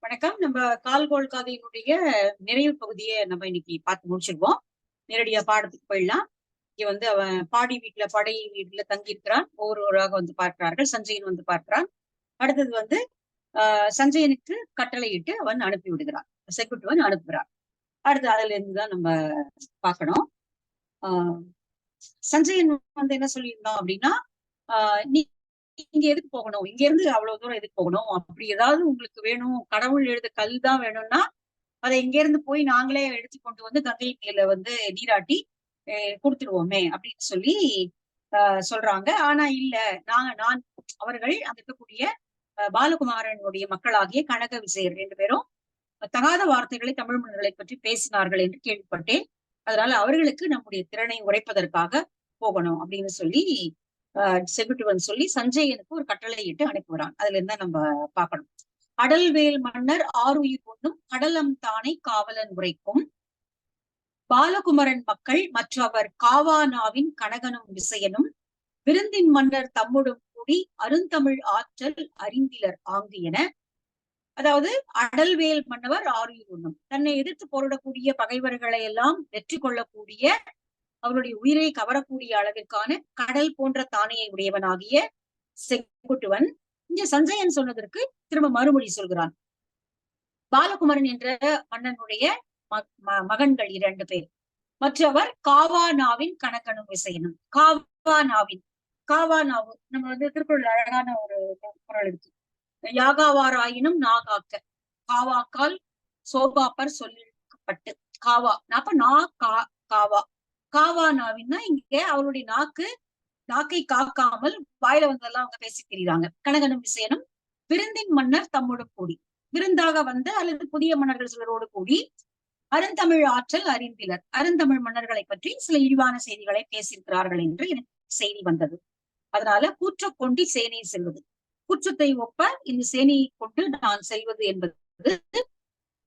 வணக்கம். நம்ம கால்கோள் காதையினுடைய நிறைவு பகுதியை நம்ம இன்னைக்கு பார்த்து முடிச்சிருவோம். நேரடியா பாடத்துக்கு போயிடலாம். இங்க வந்து அவன் பாடி வீட்டுல படை வீட்டுல தங்கியிருக்கிறான். ஒவ்வொருவராக வந்து பார்க்கிறார்கள். சஞ்சயன் வந்து பார்க்கிறான். அடுத்தது வந்து சஞ்சயனுக்கு கட்டளையிட்டு அவன் அனுப்பி விடுகிறான். செக்குட்டுவன் அனுப்புகிறான். அடுத்து அதுல இருந்துதான் நம்ம பார்க்கணும். ஆஹ் சஞ்சயன் வந்து என்ன சொல்லியிருந்தோம் அப்படின்னா, நீ இங்க எதுக்கு போகணும், இங்க இருந்து அவ்வளவு தூரம் எதுக்கு போகணும், அப்படி ஏதாவது உங்களுக்கு வேணும், கடவுள் எழுத கல் தான் வேணும்னா அதை இங்க இருந்து போய் நாங்களே எடுத்து கொண்டு வந்து கங்கை மேல வந்து நீராட்டி கொடுத்துருவோமே அப்படின்னு சொல்லி சொல்றாங்க. ஆனா இல்ல, நான் அவர்கள் அங்க இருக்கக்கூடிய பாலகுமாரனுடைய மக்களாகிய கனக விஜயர் 2 பேரும் தகாத வார்த்தைகளை தமிழ் மன்னர்களை பற்றி பேசினார்கள் என்று கேள்விப்பட்டேன். அதனால அவர்களுக்கு நம்முடைய திறனை உரைப்பதற்காக போகணும் அப்படின்னு சொல்லி செகுட்டுவன் சொல்லி சஞ்சயனுக்கு ஒரு கட்டளையிட்டு அனுப்புகிறான். அதுல இருந்தா நம்ம பார்க்கணும். அடல்வேல் மன்னர் ஆருயிர் கொண்டும் கடலம் தானே காவலன் உரைக்கும் பாலகுமரன் மக்கள் மற்றவர் காவானாவின் கனகனும் விசயனும் விருந்தின் மன்னர் தம்முடும் கூடி அருந்தமிழ் ஆற்றல் அறிந்திலர் ஆங்கு என. அதாவது அடல்வேல் மன்னவர் ஆருயிர் உண்ணும், தன்னை எதிர்த்து போரிடக்கூடிய பகைவர்களை எல்லாம் வெற்றி கொள்ளக்கூடிய, அவருடைய உயிரை கவரக்கூடிய அளவிற்கான கடல் போன்ற தானையை உடையவனாகிய செங்குட்டுவன் இங்க சஞ்சயன் சொன்னதற்கு திரும்ப மறுமொழி சொல்கிறான். பாலகுமரன் என்ற மன்னனுடைய மகன்கள் 2 பேர். மற்றவர் காவானாவின் கணக்கனும் விசயனும். காவானாவு நம்ம வந்து திருக்குறள் அழகான ஒரு குறள் இருக்கு. யாகாவாராயினும் நாகாக்க காவாக்கால் சோபாப்பர் சொல்லிப்பட்டு காவா அப்ப காவா காவானாவின்னா இங்க அவருடைய நாக்கை காக்காமல் வாயில வந்தெல்லாம் அவங்க பேசி திரிகிறாங்க. கனகனும் விசயனும் விருந்தின் மன்னர் தம்மோடு கூடி, விருந்தாக வந்த அல்லது புதிய மன்னர்கள் சிலரோடு கூடி அருந்தமிழ் ஆற்றல் அறிந்திலர், அருந்தமிழ் மன்னர்களை பற்றி சில இழிவான செய்திகளை பேசியிருக்கிறார்கள் என்று எனக்கு செய்தி வந்தது. அதனால கூற்ற கொண்டு சேனையை செல்வது, குற்றத்தை ஒப்ப இந்த சேனையை கொண்டு நான் செல்வது என்பது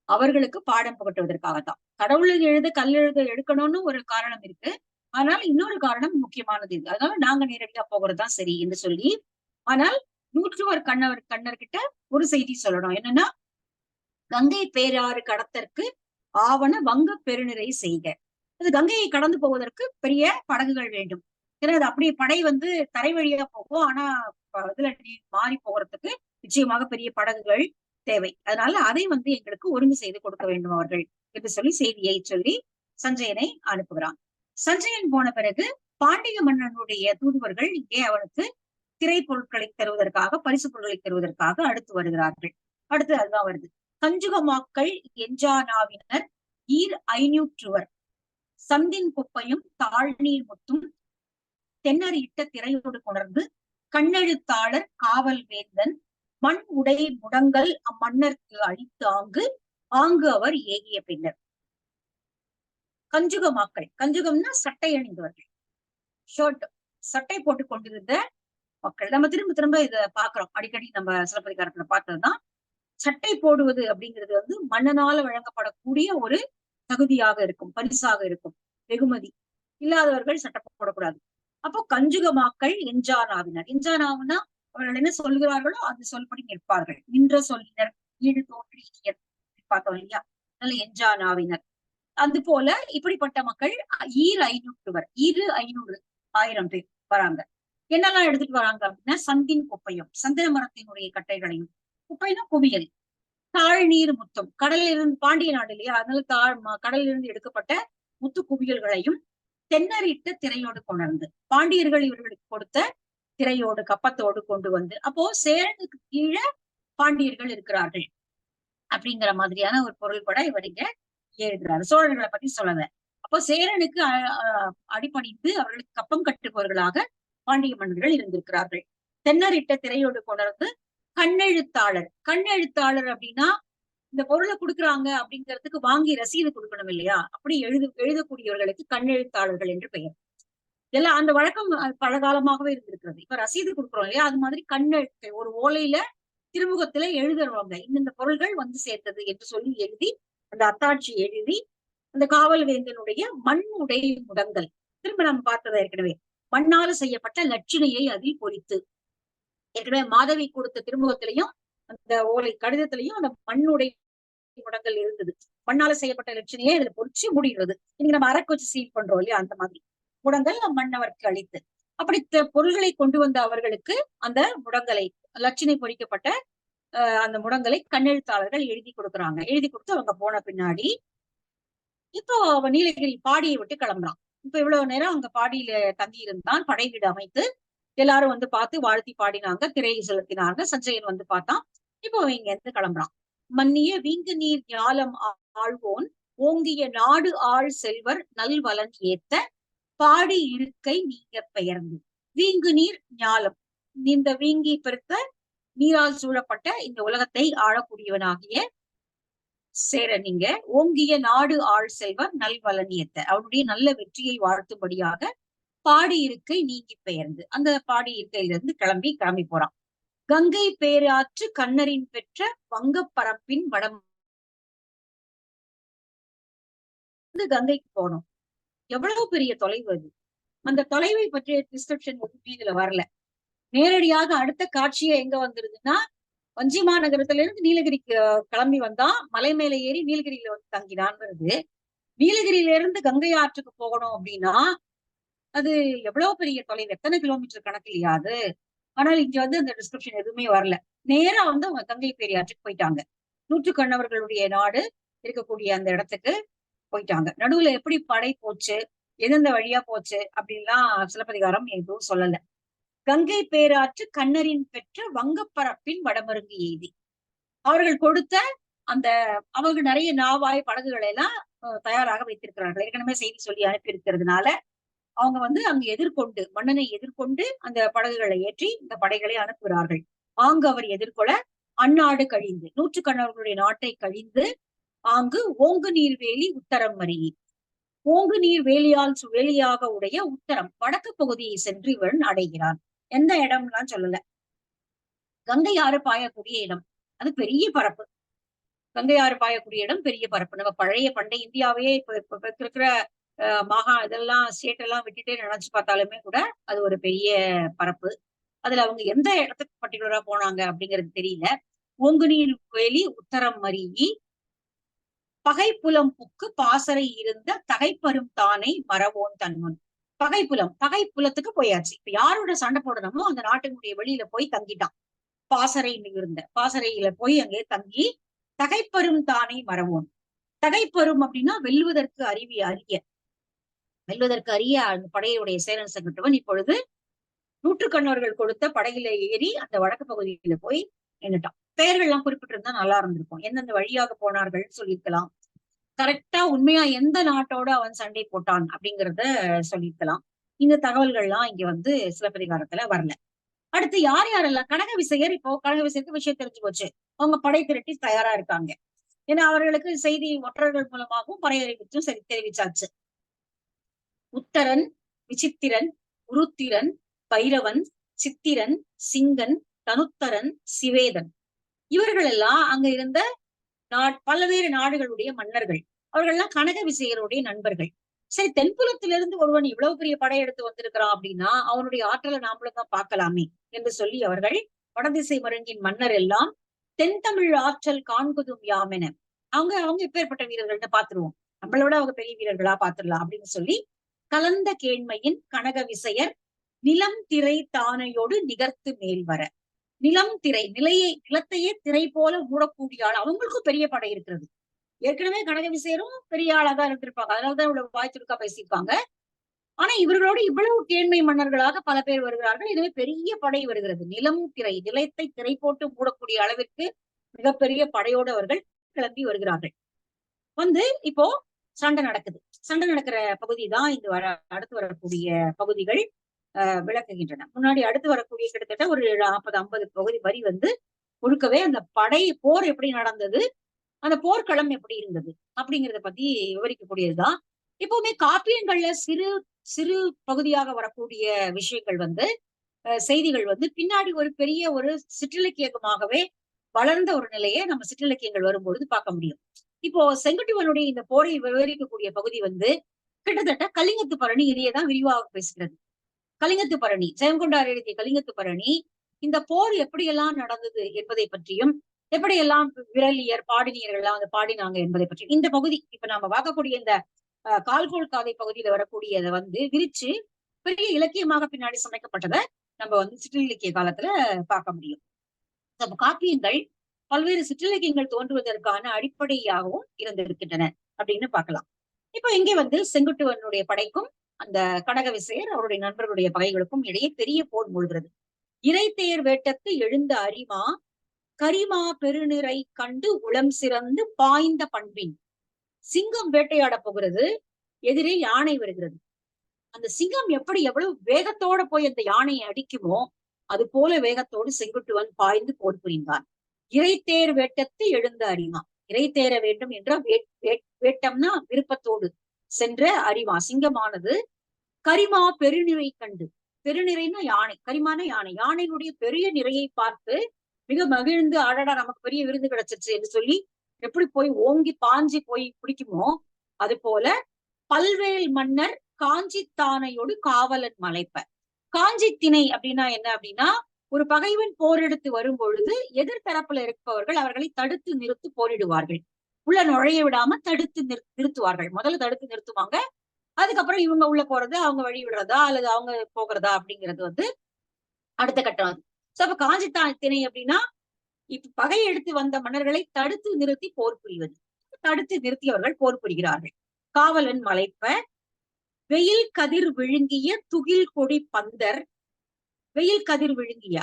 அவர்களுக்கு பாடம் புகட்டுவதற்காகத்தான். கடவுளை எழுத கல் எழுத எடுக்கணும்னு ஒரு காரணம் இருக்கு. ஆனால் இன்னொரு காரணம் முக்கியமானது இது. அதனால நாங்க நேரடியா போகிறதுதான் சரி என்று சொல்லி, ஆனால் கண்ணர்கிட்ட ஒரு செய்தி சொல்லணும். என்னன்னா, கங்கை பேராறு கடத்தற்கு ஆவண வங்க பெருநிறை செய்க. அது கங்கையை கடந்து போவதற்கு பெரிய படகுகள் வேண்டும். ஏன்னா அது அப்படியே படை வந்து தரை வழியா போகும். ஆனா இதுல மாறி போகிறதுக்கு நிச்சயமாக பெரிய படகுகள் தேவை. அதனால அதை வந்து எங்களுக்கு ஒழுங்கு செய்து கொடுக்க வேண்டும் அவர்கள் என்று சொல்லி செய்தியை சொல்லி சஞ்சயனை அனுப்புகிறான். சஞ்சயன் போன பிறகு பாண்டிய மன்னனுடைய தூதுவர்கள் இங்கே அவனுக்கு திரை பொருட்களை தருவதற்காக, பரிசு பொருட்களை தருவதற்காக அடுத்து வருகிறார்கள். அடுத்து அதுதான் வருது. கஞ்சுகமாக்கள் எஞ்சானாவினர் ஈர் 500 சந்தின் குப்பையும் தாழ்நீர் முத்தும் தென்னர் இட்ட திரையோடு கொணர்ந்து கண்ணெழுத்தாளர் காவல் வேந்தன் மண் உடை முடங்கல் அம்மன்னருக்கு அழித்து ஆங்கு அவர் ஏகிய பின்னர். கஞ்சுகமாக்கள், கஞ்சுகம்னா சட்டை அணிந்தவர்கள், ஷர்ட் சட்டை போட்டுக் கொண்டிருந்த மக்கள். நம்ம திரும்ப திரும்ப இதை பாக்குறோம், அடிக்கடி நம்ம சிலப்பதிகாரத்துல பார்த்ததுதான். சட்டை போடுவது அப்படிங்கிறது வந்து மன்னனால வழங்கப்படக்கூடிய ஒரு தகுதியாக இருக்கும், பரிசாக இருக்கும், வெகுமதி. இல்லாதவர்கள் சட்டை போடக்கூடாது. அப்போ கஞ்சுகமாக்கள் எஞ்சானாவினர், எஞ்சானாவுனா அவர்கள் என்ன சொல்கிறார்களோ அந்த சொல்படி நிற்பார்கள். நின்ற சொல்லினர் ஈடு தோன்றியர் பார்த்தோம் இல்லையா, அதனால எஞ்சானாவினர். அது போல இப்படிப்பட்ட மக்கள் ஈர் 500 1000 பேர் வராங்க. என்னெல்லாம் எடுத்துட்டு வராங்க அப்படின்னா, சந்தின் குப்பையும், சந்திர மரத்தினுடைய கட்டைகளையும், குப்பைனா குவியல், தாழ்நீர் முத்தும், கடலில் இருந்து, பாண்டிய நாடு இல்லையா, அதனால கடலிலிருந்து எடுக்கப்பட்ட முத்து குவியல்களையும் தென்னரிட்ட திரையோடு கொணர்ந்து, பாண்டியர்கள் இவர்களுக்கு கொடுத்த திரையோடு கப்பத்தோடு கொண்டு வந்து, அப்போ சேரனுக்கு கீழே பாண்டியர்கள் இருக்கிறார்கள் அப்படிங்கிற மாதிரியான ஒரு பொருள்பட இவர் இங்க எழுதுறாரு. சோழர்களை பத்தி சொல்லல. அப்போ சேரனுக்கு அடிபணிந்து அவர்களுக்கு கப்பம் கட்டுபவர்களாக பாண்டிய மன்னர்கள் இருந்திருக்கிறார்கள். தென்னரிட்ட திரையோடு கொணர்ந்து கண்ணெழுத்தாளர் அப்படின்னா இந்த பொருளை கொடுக்குறாங்க அப்படிங்கிறதுக்கு வாங்கி ரசீது கொடுக்கணும் இல்லையா, அப்படி எழுதக்கூடியவர்களுக்கு கண்ணெழுத்தாளர்கள் என்று பெயர். இதெல்லாம் அந்த வழக்கம் பலகாலமாகவே இருந்திருக்கிறது. இப்ப ரசீது கொடுக்குறோம் இல்லையா, அது மாதிரி கண்ணெழுத்தை ஒரு ஓலையில திருமுகத்துல எழுதுறவங்க இந்த பொருள்கள் வந்து சேர்ந்தது என்று சொல்லி எழுதி, அந்த அத்தாட்சி எழுதி அந்த காவல் வேந்தனுடைய மண் உடை முடங்கல், திரும்ப நம்ம பார்த்ததை ஏற்கனவே மண்ணால செய்யப்பட்ட லட்சணையை அதில் பொறித்து, ஏற்கனவே மாதவி கொடுத்த திருமுகத்திலையும் அந்த ஓலை கடிதத்திலையும் அந்த மண்ணுடைய முடங்கள் இருந்தது. மண்ணால செய்யப்பட்ட லட்சணையே இதுல பொறிச்சு முடிகிறது. இன்னைக்கு நம்ம அரக்கு வச்சு சீல் பண்றோம் இல்லையா, அந்த மாதிரி முடங்கள் மன்னவர்க்கு அளித்து, அப்படி பொருள்களை கொண்டு வந்த அவர்களுக்கு அந்த முடங்களை, லட்சணை பொறிக்கப்பட்ட அந்த முடங்களை கண்ணெழுத்தாளர்கள் எழுதி கொடுக்குறாங்க. எழுதி கொடுத்து அவங்க போன பின்னாடி இப்போ அவன் நீலகிரி பாடியை விட்டு கிளம்புறான். இப்ப இவ்வளவு நேரம் அங்க பாடியில தங்கி இருந்தான். படை வீடு அமைத்து எல்லாரும் வந்து பார்த்து வாழ்த்தி பாடினாங்க, திரையை செலுத்தினாங்க. சஞ்சயன் வந்து பார்த்தான். இப்போ அவன் இங்க இருந்து கிளம்புறான். மன்னிய வீங்கு நீர் ஞாலம் ஆழ்வோன் ஓங்கிய நாடு ஆள் செல்வர் நல்வலன் ஏத்த பாடி இருக்கை நீங்க பெயர்ந்து. வீங்கு நீர் ஞாலம், இந்த வீங்கி பெருத்த நீரால் சூழப்பட்ட இந்த உலகத்தை ஆளக்கூடியவனாகிய சேர நீங்க ஓங்கிய நாடு ஆள் செல்வர் நல்வலன் ஏத்த, அவருடைய நல்ல வெற்றியை வாழ்த்தும்படியாக பாடி இருக்கை நீங்கி பெயர்ந்து, அந்த பாடி இருக்கையிலிருந்து கிளம்பி போறான். கங்கை பேராற்று கண்ணரின் பெற்ற வங்கப் பரப்பின் வடம் கங்கைக்கு போனோம். எவ்வளவு பெரிய தொலைவு அது. அந்த தொலைவை பற்றிய டிஸ்கிரிப்ஷன் எதுவுமே இதுல வரல. நேரடியாக அடுத்த காட்சியே எங்க வந்துருதுன்னா, வஞ்சி மாநகரத்துல இருந்து நீலகிரிக்கு கிளம்பி வந்தான். மலை மேல ஏறி நீலகிரியில வந்து தங்கினான்ங்கிறது. நீலகிரியில இருந்து கங்கை ஆற்றுக்கு போகணும் அப்படின்னா அது எவ்வளவு பெரிய தொலைவு, எத்தனை கிலோமீட்டர் கணக்கு இல்லையா அது. ஆனால் இங்க வந்து அந்த டிஸ்கிரிப்ஷன் எதுவுமே வரல. நேரா வந்து அவங்க கங்கை பெரியாற்றுக்கு போயிட்டாங்க. நூற்றுக்கண்ணவர்களுடைய நாடு இருக்கக்கூடிய அந்த இடத்துக்கு போயிட்டாங்க. நடுவுல எப்படி படை போச்சு, எந்தெந்த வழியா போச்சு அப்படின்லாம் சிலப்பதிகாரம் எதுவும் சொல்லல. கங்கை பேராற்று கண்ணரின் பெற்ற வங்கப்பரப்பின் வடமருங்கு எய்தி, அவர்கள் கொடுத்த அந்த அவங்க நிறைய நாவாய் படகுகளை எல்லாம் தயாராக வைத்திருக்கிறார்கள். ஏற்கனவே செய்தி சொல்லி அனுப்பி இருக்கிறதுனால அவங்க வந்து அங்கு எதிர்கொண்டு, மன்னனை எதிர்கொண்டு அந்த படகுகளை ஏற்றி இந்த படைகளை அனுப்புகிறார்கள். ஆங்கு அவர் எதிர்கொள்ள அந்நாடு கழிந்து, நூற்றுக்கண்ணவர்களுடைய நாட்டை கழிந்து ஆங்கு ஓங்கு நீர்வேலி உத்தரம் மறியி, ஓங்கு நீர் வேலியாக உடைய உத்தரம் வடக்கு பகுதியை சென்று இவன் அடைகிறான். எந்த இடம்லாம் சொல்லல. கங்கை ஆறு பாயக்கூடிய இடம், அது பெரிய பரப்பு. கங்கை ஆறு பாயக்கூடிய இடம் பெரிய பரப்பு. நம்ம பழைய பண்டை இந்தியாவே இப்ப இருக்கிற இதெல்லாம் ஸ்டேட் எல்லாம் விட்டுட்டு நினைச்சு பார்த்தாலுமே கூட அது ஒரு பெரிய பரப்பு. அதுல அவங்க எந்த இடத்துக்கு பர்டிகுலரா போனாங்க அப்படிங்கிறது தெரியல. ஓங்கு நீர் வேலி உத்தரம் மறியி பகைப்புலம் புக்கு பாசறை இருந்த தகைப்பரும் தானை மரவோன் தன்முன். பகைப்புலத்துக்கு போயாச்சு. இப்ப யாரோட சண்டை போடணுமோ அந்த நாட்டினுடைய வெளியில போய் தங்கிட்டான். பாசறையில போய் அங்கே தங்கி தகைப்பரும் தானை மரவோன். தகைப்பரும் அப்படின்னா வெல்லுவதற்கு அரிய அந்த படையுடைய சேரன் செங்குட்டுவன் இப்பொழுது நூற்றுக்கண்ணவர்கள் கொடுத்த படையில ஏறி அந்த வடக்கு பகுதியில போய் நின்னுட்டான். பெயர்கள் எல்லாம் குறிப்பிட்டிருந்தா நல்லா இருந்திருக்கும். எந்தெந்த வழியாக போனார்கள் சொல்லியிருக்கலாம். கரெக்டா உண்மையா எந்த நாட்டோட அவன் சண்டை போட்டான் அப்படிங்கிறத சொல்லியிருக்கலாம். இந்த தகவல்கள்லாம் இங்க வந்து சிலப்பதிகாரத்துல வரல. அடுத்து யார் யாரெல்லாம், கனக விசையர், இப்போ கனக விசையருக்கு விஷயம் தெரிஞ்சு போச்சு. அவங்க படை திரட்டி தயாரா இருக்காங்க. ஏன்னா அவர்களுக்கு செய்தி ஒற்றர்கள் மூலமாகவும் பறையறிவிச்சும் சரி தெரிவிச்சாச்சு. உத்தரன், விசித்திரன், உருத்திரன், பைரவன், சித்திரன், சிங்கன், தனுத்தரன், சிவேதன், இவர்கள் எல்லாம் அங்க இருந்த பல்வேறு நாடுகளுடைய மன்னர்கள். அவர்கள்லாம் கனக விசையருடைய நண்பர்கள். சரி, தென்புலத்திலிருந்து ஒருவன் இவ்வளவு பெரிய படையெடுத்து வந்திருக்கிறான் அப்படின்னா அவனுடைய ஆற்றலை நாமளும் தான் பார்க்கலாமே என்று சொல்லி அவர்கள் வடதிசை மருங்கின் மன்னர் எல்லாம் தென் தமிழ் ஆற்றல் காண்குதும் யாமென, அவங்க எப்பேற்பட்ட வீரர்கள்னு பாத்துருவோம், நம்மளோட அவங்க பெரிய வீரர்களா பாத்துடலாம் அப்படின்னு சொல்லி கலந்த கேண்மையின் கனக விசையர் நிலம் திரை தானையோடு நிகர்த்து மேல் வர. நிலம் திரை, நிலத்தையே திரை போல மூடக்கூடிய ஆள். அவங்களுக்கும் பெரிய படை இருக்கிறது. ஏற்கனவே கனக விசையரும் பெரிய ஆளாதான் இருந்திருப்பாங்க, அதனாலதான் இவ்வளவு வாய்ச்சிருக்கா பேசியிருப்பாங்க. ஆனா இவர்களோடு இவ்வளவு கேண்மை மன்னர்களாக பல பேர் வருகிறார்கள். எனவே பெரிய படை வருகிறது. நிலம் திரை, நிலத்தை திரை போட்டு மூடக்கூடிய அளவிற்கு மிகப்பெரிய படையோடு அவர்கள் கிளம்பி வருகிறார்கள். வந்து இப்போ சண்டை நடக்குது. சண்டை நடக்கிற பகுதி தான் இந்த அடுத்து வரக்கூடிய பகுதிகள் விளக்குகின்றன. முன்னாடி அடுத்து வரக்கூடிய கிட்டத்தட்ட ஒரு 40-50 பகுதி வரி வந்து முழுக்கவே அந்த போர் எப்படி நடந்தது, அந்த போர்க்களம் எப்படி இருந்தது அப்படிங்கிறத பத்தி விவரிக்கக்கூடியதுதான். எப்பவுமே காப்பியங்கள்ல சிறு சிறு பகுதியாக வரக்கூடிய விஷயங்கள் வந்து செய்திகள் வந்து பின்னாடி ஒரு பெரிய ஒரு சிற்றிலக்கியமாகவே வளர்ந்த ஒரு நிலையை நம்ம சிற்றிலக்கியங்கள் வரும்பொழுது பார்க்க முடியும். இப்போ செங்குட்டுவனுடைய இந்த போரை விவரிக்கக்கூடிய பகுதி வந்து கிட்டத்தட்ட கலிங்கத்து பரணி இதையேதான் விரிவாக பேசுகிறது. கலிங்கத்து பரணி, ஜெயங்கொண்டார் எழுதிய கலிங்கத்து பரணி இந்த போர் எப்படியெல்லாம் நடந்தது என்பதை பற்றியும், எப்படியெல்லாம் விரலியர் பாடினியர்கள் எல்லாம் வந்து பாடினாங்க என்பதை பற்றி இந்த பகுதி இப்ப நம்ம பார்க்கக்கூடிய இந்த கால்கோள் காதை பகுதியில வரக்கூடியதை வந்து விரிச்சு பெரிய இலக்கியமாக பின்னாடி சமைக்கப்பட்டதை நம்ம வந்து சிற்றிலக்கிய காலத்துல பார்க்க முடியும். காப்பியங்கள் பல்வேறு சிற்றிலக்கியங்கள் தோன்றுவதற்கான அடிப்படையாகவும் இருந்திருக்கின்றன அப்படின்னு பார்க்கலாம். இப்ப இங்கே வந்து செங்குட்டுவனுடைய படைக்கும் அந்த கடக விசயர் அவருடைய நண்பர்களுடைய பகைகளுக்கும் இடையே பெரிய போர் மூழ்கிறது. இறைத்தேர் வேட்டத்து எழுந்த அரிமா கரிமா பெருநிறை கண்டு உளம் சிறந்து பாய்ந்த பண்பின். சிங்கம் வேட்டையாட போகிறது, எதிரே யானை வருகிறது. அந்த சிங்கம் எப்படி எவ்வளவு வேகத்தோட போய் அந்த யானையை அடிக்குமோ அது போல வேகத்தோடு செங்குட்டுவன் பாய்ந்து போர் புரிந்தான். இறைத்தேர் வேட்டத்து எழுந்த அரிமா, இறை தேர வேண்டும் என்ற வேட்டம்னா விருப்பத்தோடு சென்ற அரிமா சிங்கமானது கரிமா பெருநிறை கண்டு, பெருநிறைன்னா யானை, கரிமான யானை, யானையினுடைய பெரிய நிறையை பார்த்து மிக மகிழ்ந்து அடடா நமக்கு பெரிய விருது கிடைச்சிருச்சு என்று சொல்லி எப்படி போய் ஓங்கி பாஞ்சி போய் பிடிக்குமோ அது போல பல்வேல் மன்னர் காஞ்சி தானையோடு காவலன் மலைப்ப. காஞ்சி திணை அப்படின்னா என்ன அப்படின்னா, ஒரு பகைவன் போரெடுத்து வரும் பொழுது எதிர்த்தரப்புல இருப்பவர்கள் அவர்களை தடுத்து நிறுத்தி போரிடுவார்கள். உள்ள நுழைய விடாம தடுத்து நிறுத்துவார்கள். முதல்ல தடுத்து நிறுத்துவாங்க, அதுக்கப்புறம் இவங்க உள்ள போறது, அவங்க வழி விடுறதா அல்லது அவங்க போகிறதா அப்படிங்கிறது வந்து அடுத்த கட்டம். அப்ப காஞ்சி திணை அப்படின்னா இப்ப பகை எடுத்து வந்த மன்னர்களை தடுத்து நிறுத்தி போர் புரிவது. தடுத்து நிறுத்தி அவர்கள் போர் புரிகிறார்கள். காவலன் மலைப்ப வெயில் கதிர் விழுங்கிய துகில் கொடி பந்தர், வெயில் கதிர் விழுங்கிய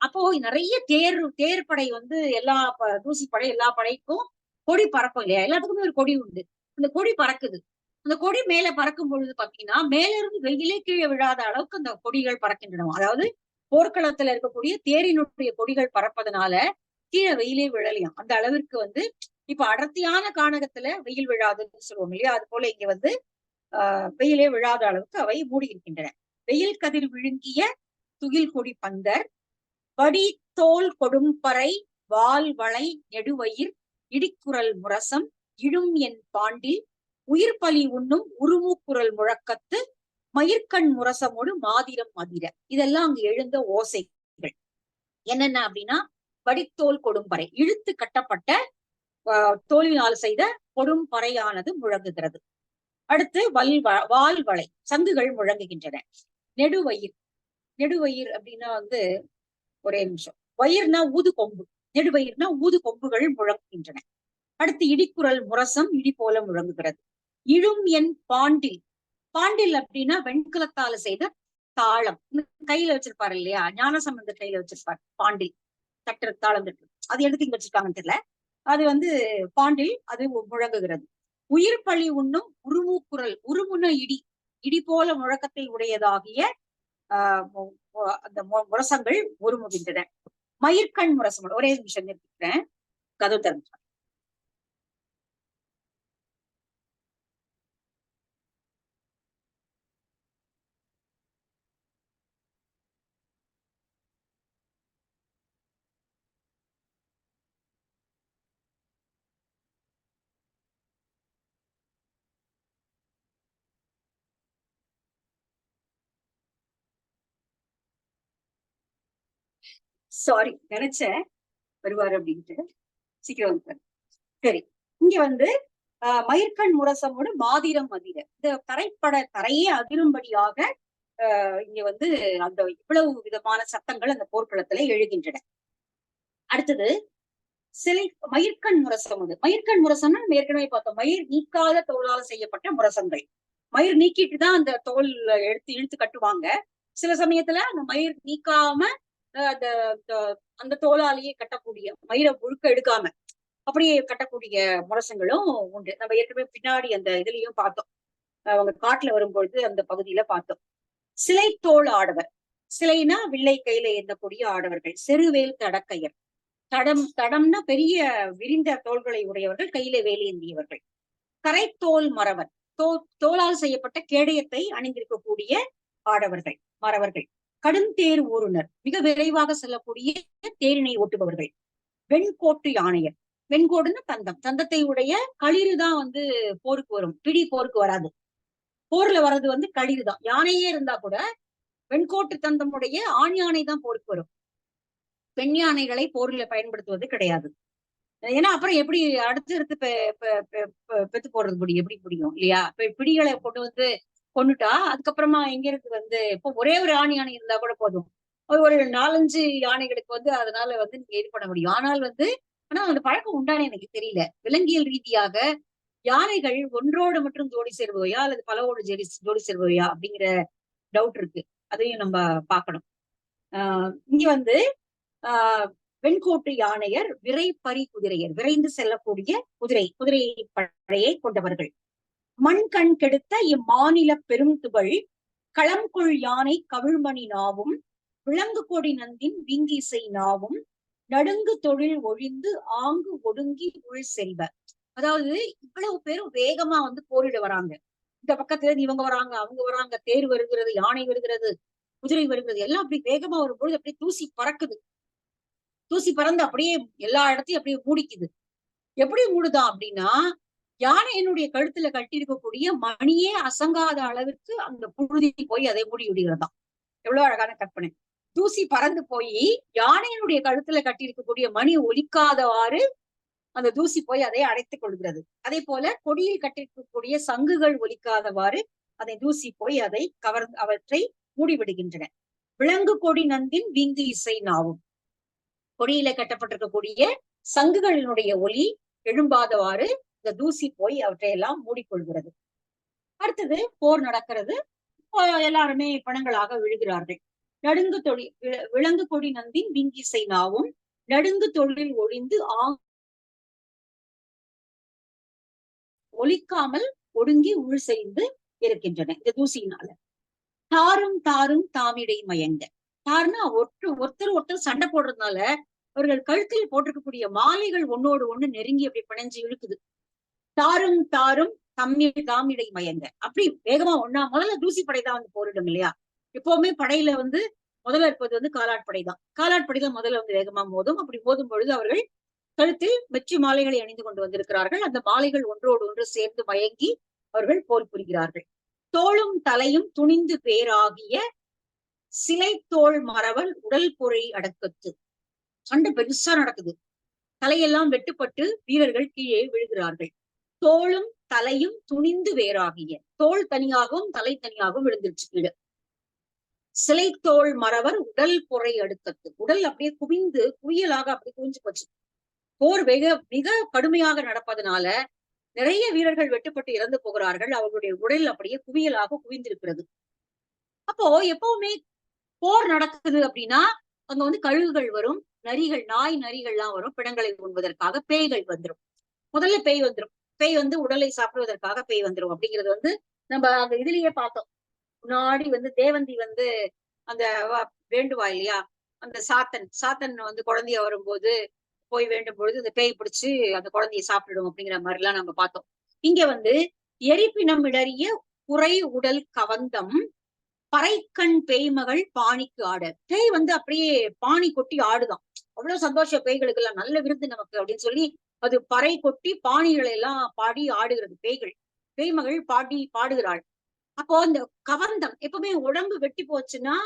அப்போ நிறைய தேர் படை வந்து எல்லா தூசி படை எல்லா படைக்கும் கொடி பறக்கும் இல்லையா, எல்லாத்துக்குமே ஒரு கொடி உண்டு. அந்த கொடி பறக்குது. அந்த கொடி மேல பறக்கும் பொழுது பாத்தீங்கன்னா மேல இருந்து வெயிலே கீழே விழாத அளவுக்கு அந்த கொடிகள் பறக்கின்றன. அதாவது போர்க்களத்துல இருக்கக்கூடிய தேரினுடைய கொடிகள் பறப்பதனால கீழே வெயிலே விழலையாம். அந்த அளவிற்கு வந்து இப்ப அடர்த்தியான கானகத்துல வெயில் விழாதுன்னு சொல்லுவோம் இல்லையா, அது போல இங்க வந்து வெயிலே விழாத அளவுக்கு அவை மூடி இருக்கின்றன. வெயில் கதிர் விழுங்கிய துகில் கொடி பந்தர் வடி தோல் கொடும்பறை வால் வளை நெடுவயிர் இடிக்குரல் முரசம் இழும் என் பாண்டில் உயிர் பலி உண்ணும் உருமுக்குரல் முழக்கத்து மயிர்கண் முரசமோடு மாதிரம் மதிர. இதெல்லாம் அங்கு எழுந்த ஓசைகள் என்னென்ன அப்படின்னா, வடித்தோல் கொடும்பறை, இழுத்து கட்டப்பட்ட தோலினால் செய்த கொடும்பறையானது முழங்குகிறது. அடுத்து வால் வளை சங்குகள் முழங்குகின்றன. நெடுவயிர், நெடுவயிர் அப்படின்னா வந்து ஒரே நிமிஷம், வயிறுனா ஊது கொம்பு, நெடுவயிர்னா ஊது கொம்புகள் முழங்குகின்றன. அடுத்து இடிக்குரல் முரசம் இடி போல முழங்குகிறது. இழும் என் பாண்டில், பாண்டில் அப்படின்னா வெண்கலத்தால செய்த தாளம், கையில வச்சிருப்பாரு இல்லையா, ஞானசம்பந்தர் கையில வச்சிருப்பாரு பாண்டில் தட்டு தாளம் தட்டு, அது எடுத்து இங்க வச்சிருக்காங்கன்னு தெரியல, அது வந்து பாண்டில் அது முழங்குகிறது. உயிர் பழி உண்ணும் உருமுக்குரல், உருமுன இடி, இடி போல முழக்கத்தை உடையதாகிய அந்த முரசங்கள் உருமுகின்றன. மயிர்கண் முரசம், ஒரே நிமிஷம் நிறுத்திக்கிறேன், கதவு திறந்து. சாரி, நினைச்சேன் வருவாரு அப்படின்ட்டு, சீக்கிரம் வந்து. சரி, இங்க வந்து மயிர்கண் முரசமோடு மாதிரம் மதிர, இந்த தரையே அதிரும்படியாக இங்க வந்து அந்த இவ்வளவு விதமான சத்தங்கள் அந்த போர்க்களத்துல எழுகின்றன. அடுத்தது சிலை மயிர்கண் முரசம். அது மயிர்கண் முரசம்னா நம்ம ஏற்கனவே பார்த்தோம், மயிர் நீக்காத தோளால் செய்யப்பட்ட முரசங்கள். மயிர் நீக்கிட்டு தான் அந்த தோல் இழுத்து கட்டுவாங்க. சில சமயத்துல அந்த மயிர் நீக்காம அந்த அந்த தோளாலேயே கட்டக்கூடிய, மயிரை முழுக்க எடுக்காம அப்படியே கட்டக்கூடிய முரசங்களும் உண்டு. நம்ம ஏற்கனவே பின்னாடி அந்த இதுலயும் பார்த்தோம், அவங்க காட்டுல வரும்பொழுது அந்த பகுதியில பார்த்தோம். சிலை தோல் ஆடவர், சிலைனா வில்லை கையில ஏந்தக்கூடிய ஆடவர்கள். செருவேல் தடக்கையர், தடம்னா பெரிய விரிந்த தோள்களை உடையவர்கள், கையில வேலேந்தியவர்கள். கரைத்தோல் மறவர், தோளால் செய்யப்பட்ட கேடயத்தை அணிந்திருக்கக்கூடிய ஆடவர்கள் மறவர்கள். கடும் தேர் ஊருனர், மிக விரைவாக செல்லக்கூடிய தேரினை ஓட்டுபவர்கள். வெண்கோட்டு யானையர், வெண்கோடுன்னு தந்தம், தந்தத்தை உடைய களிறுதான் வந்து போருக்கு வரும், பிடி போருக்கு வராது. போர்ல வர்றது வந்து களிறுதான். யானையே இருந்தா கூட வெண்கோட்டு தந்தமுடைய ஆண் யானை தான் போருக்கு வரும். பெண் யானைகளை போர்ல பயன்படுத்துவது கிடையாது. ஏன்னா அப்புறம் எப்படி அடுத்தடுத்து பெத்து போடுறது முடியும், எப்படி முடியும் இல்லையா? பிடிகளை கொண்டு வந்து கொண்டுட்டா அதுக்கப்புறமா எங்க இருக்கு வந்து இப்போ ஒரே ஒரு ஆண் யானை இருந்தா கூட போதும். ஒரு 4, 5 யானைகளுக்கு வந்து அதனால வந்து நீங்க இது பண்ண முடியும். ஆனால் வந்து ஆனா அந்த பழக்கம் உண்டானே எனக்கு தெரியல. விலங்கியல் ரீதியாக யானைகள் ஒன்றோடு மட்டும் ஜோடி சேர்பவையா அல்லது பலவோடு ஜோடி சேர்பவையா அப்படிங்கிற டவுட் இருக்கு. அதையும் நம்ம பார்க்கணும். இங்க வந்து ஆஹ் வெண்கோட்டு யானையர் விரைப்பறி குதிரையர், விரைந்து செல்லக்கூடிய குதிரை படையை கொண்டவர்கள். மண் கண் கெடுத்த இம்மாநில பெரும் துகள் களம்கொள் யானை கவிழ்மணி நாவும் விலங்கு கொடி நந்தின் வீங்கிசை நாவும் நடுங்கு தொழில் ஒழிந்து ஆங்கு ஒடுங்கி உள் செல்வ. அதாவது இவ்வளவு பேரும் வேகமா வந்து போரிட வராங்க. இந்த பக்கத்துல இருந்து இவங்க வராங்க, அவங்க வராங்க, தேர் வருகிறது, யானை வருகிறது, குதிரை வருகிறது, எல்லாம் அப்படி வேகமா வரும்பொழுது அப்படியே தூசி பறக்குது. தூசி பறந்து அப்படியே எல்லா இடத்தையும் அப்படியே மூடிக்குது. எப்படி மூடுதான் அப்படின்னா, யானையினுடைய கழுத்துல கட்டி இருக்கக்கூடிய மணியே அசங்காத அளவிற்கு அந்த புழுதி போய் அதை மூடி விடுகிறதாம். எவ்வளவு அழகான கற்பனை. தூசி பறந்து போய் யானையினுடைய கழுத்துல கட்டி இருக்கக்கூடிய மணி ஒலிக்காதவாறு அந்த தூசி போய் அதை அடைத்துக் கொள்கிறது. அதே போல கொடியில் கட்டிருக்கக்கூடிய சங்குகள் ஒலிக்காதவாறு அதை தூசி போய் அதை அவற்றை மூடிவிடுகின்றன. விலங்கு கொடி நந்தின் வீங்கு இசை நாவும், கொடியில கட்டப்பட்டிருக்கக்கூடிய சங்குகளினுடைய ஒலி எழும்பாதவாறு இந்த தூசி போய் அவற்றையெல்லாம் மூடிக்கொள்கிறது. அடுத்தது போர் நடக்கிறது. எல்லாருமே பணங்களாக விழுகிறார்கள். நடுங்கு தொழில் விலங்கு கொடி நந்தின் வீங்கிசை நாவும் நடுங்கு தொழில் ஒழிந்து ஒலிக்காமல் ஒடுங்கி உள் செய்து இருக்கின்றன இந்த தூசியினால. தாரும் தாரும் தாமிடை மயங்க. தாருன்னா ஒருத்தர் சண்டை போடுறதுனால அவர்கள் கழுத்தில் போட்டிருக்கக்கூடிய மாலைகள் ஒன்னோடு ஒண்ணு நெருங்கி அப்படி பிணைஞ்சு இழுக்குது. தாரும் தாரும் தாமிடை மயங்க. அப்படி வேகமா ஒன்னா முதல்ல தூசி படைதான் வந்து போரிடும் இல்லையா? எப்பவுமே படையில வந்து முதல்ல இருப்பது வந்து காலாட்படைதான். காலாட்படைதான் முதல்ல வந்து வேகமா மோதும். அப்படி மோதும் பொழுது அவர்கள் கழுத்தில் வெற்றி மாலைகளை அணிந்து கொண்டு வந்திருக்கிறார்கள். அந்த மாலைகள் ஒன்றோடு ஒன்று சேர்ந்து மயங்கி அவர்கள் போர் புரிகிறார்கள். தோளும் தலையும் துணிந்து பேராகிய சிலை தோல் மறவல் உடல் பொறை அடக்கத்து. சண்டை பெருசா நடக்குது. தலையெல்லாம் வெட்டுப்பட்டு வீரர்கள் கீழே விழுகிறார்கள். தோளும் தலையும் துணிந்து வேறாகிய, தோல் தனியாகவும் தலை தனியாகவும் விழுந்துருச்சு கீழே. சிலை தோல் மறவர் உடல் பொறை அடுக்கத்து. உடல் அப்படியே குவிந்து குவியலாக அப்படி குவிஞ்சு போச்சு. போர் மிக கடுமையாக நடப்பதனால நிறைய வீரர்கள் வெட்டுப்பட்டு இறந்து போகிறார்கள். அவர்களுடைய உடல் அப்படியே குவியலாக குவிந்திருக்கிறது. அப்போ எப்பவுமே போர் நடக்குது அப்படின்னா அங்க வந்து கழுகுகள் வரும், நரிகள், நாய் நரிகள்லாம் வரும் பிணங்களை உண்பதற்காக. பேய்கள் வந்துடும். முதல்ல பேய் வந்துடும். பேய் வந்து உடலை சாப்பிடுவதற்காக பேய் வந்துடும் அப்படிங்கிறது வந்து நம்ம அந்த இதுலயே பார்த்தோம். முன்னாடி வந்து தேவந்தி வந்து அந்த வேண்டுவா இல்லையா? அந்த சாத்தன் வந்து குழந்தைய வரும்போது போய் வேண்டும் பொழுது இந்த பேய் பிடிச்சு அந்த குழந்தைய சாப்பிடும் அப்படிங்கிற மாதிரி எல்லாம் நம்ம பார்த்தோம். இங்க வந்து எரிப்பினம் இடறிய குறை உடல் கவந்தம் பறைக்கண் பேய்மகள் பாணிக்கு ஆட. பேய் வந்து அப்படியே பாணி கொட்டி ஆடுதான். அவ்வளவு சந்தோஷம் பேய்களுக்கு எல்லாம், நல்ல விருந்து நமக்கு அப்படின்னு சொல்லி அது பறை கொட்டி பாணிகளை எல்லாம் பாடி ஆடுகிறது பேய்கள். பேய்மகள் பாடுகிறாள். அப்போ இந்த கவந்தம், எப்பவுமே உடம்பு வெட்டி போச்சுன்னா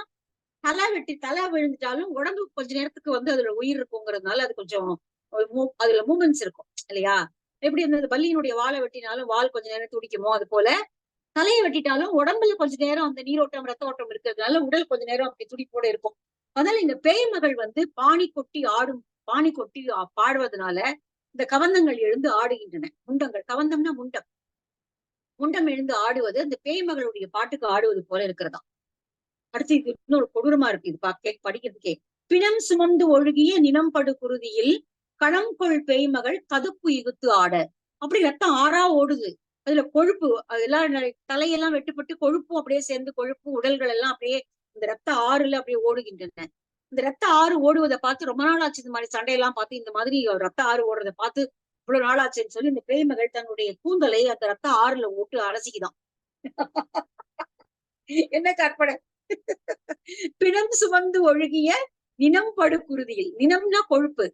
தலை விழுந்துட்டாலும் உடம்பு கொஞ்ச நேரத்துக்கு வந்து அதுல உயிர் இருக்குங்கிறதுனால அது கொஞ்சம் அதுல மூமெண்ட்ஸ் இருக்கும் இல்லையா? எப்படி அந்த பல்லியினுடைய வாழை வெட்டினாலும் வால் கொஞ்ச நேரம் துடிக்குமோ அது போல தலையை வெட்டிட்டாலும் உடம்புல கொஞ்ச நேரம் அந்த நீரோட்டம் ரத்த ஓட்டம் இருக்கிறதுனால உடல் கொஞ்ச நேரம் அப்படி துடிப்போட இருக்கும். அதனால இந்த பேய்மகள் வந்து பாணி கொட்டி பாடுவதனால இந்த கவந்தங்கள் எழுந்து ஆடுகின்றன. முண்டங்கள், கவந்தம்னா முண்டம் எழுந்து ஆடுவது அந்த பேய்மகளுடைய பாட்டுக்கு ஆடுவது போல இருக்கிறதா. அடுத்து இது இன்னொரு கொடூரமா இருக்கு. இது படிக்கிறதுக்கே. பிணம் சுமந்து ஒழுகிய நிலம்படு குருதியில் களம்கொள் பேய்மகள் கதுப்பு இகுத்து ஆட. அப்படி ரத்தம் ஆறா ஓடுது. அதுல கொழுப்பு, அதெல்லாம் தலையெல்லாம் வெட்டுப்பட்டு கொழுப்பும் அப்படியே சேர்ந்து கொழுப்பு உடல்கள் எல்லாம் அப்படியே இந்த ரத்த ஆறுல அப்படியே ஓடுகின்றன. இந்த ரத்த ஆறு ஓடுவதை பார்த்து ரொம்ப நாள் ஆச்சு இந்த மாதிரி சண்டையெல்லாம் பார்த்து, இந்த மாதிரி ரத்த ஆறு ஓடுறதை பார்த்து இவ்வளவு நாள் ஆச்சுன்னு சொல்லி இந்த பேய்மகள் தன்னுடைய கூந்தலை அந்த ரத்த ஆறுல ஓட்டு அலசிக்குதான். என்ன கற்பனை! பிணம் சுமந்து ஒழுகிய நினம்படு குருதியில், நினம்னா கொழுப்பு,